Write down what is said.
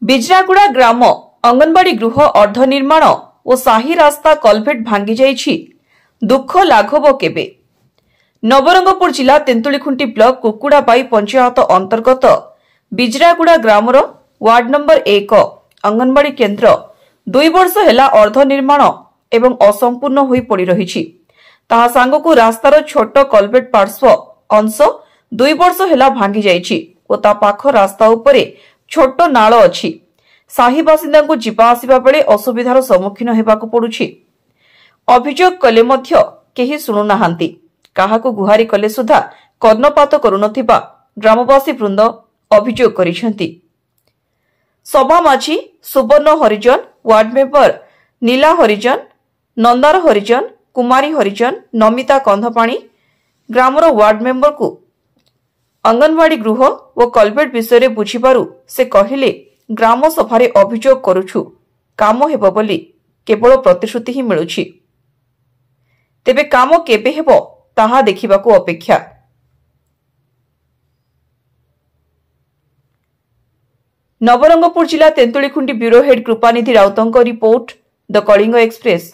बिजरागुड़ा ग्राम अंगनवाड़ी गृह अर्धनिर्माण और साही रास्ता कलभेट भांगी जाइछि दुख लाघव केबे। नवरंगपुर जिला तेंतुलीखुंटी ब्लॉक कुकुड़ाबाई पंचायत अंतर्गत बिजरागुड़ा ग्रामर वार्ड नंबर 1 अंगनवाड़ी केन्द्र 2 वर्ष हेला अर्धनिर्माण एवं असंपूर्ण होई पड़ी रहिछि। ताहा सांगकु रास्तार छोट कलभेट पार्श्व अंश 2 वर्ष हेला भांगी जाइछि और ता पाख रास्ता उपरे छोट नाल अछि। साही बासिंदा को जीवा आसिबा बेले असुविधार सम्मुखीन हेबाकु पडुछि। अभियोग कले मध्य केही सुनु नाहांती। काहाकु गुहारी कले सुधा कर्णपात करुनथिबा ग्रामवासी वृंद अभियोग करिसेंती। सभा माझी सुवर्ण हरिजन, वार्ड मेंबर नीला हरिजन, नंदार हरिजन, कुमारी हरिजन, नमिता कंधपाणी ग्रामर वार्ड मेंबर को अंगनवाड़ी गृह और कलभेट विषय बुझिबारु से कहिले ग्राम सभारे अभियोग करुछु काम हेबो बोली केवल प्रतिश्रुति ही मिलुछि। तेबे काम केबे हेबो ताहा देखिबाकू अपेक्षा। नवरंगपुर जिला तेंतुलीखुंटी ब्यूरो हेड कृपानिधि राउतंक रिपोर्ट द कलिंग एक्सप्रेस।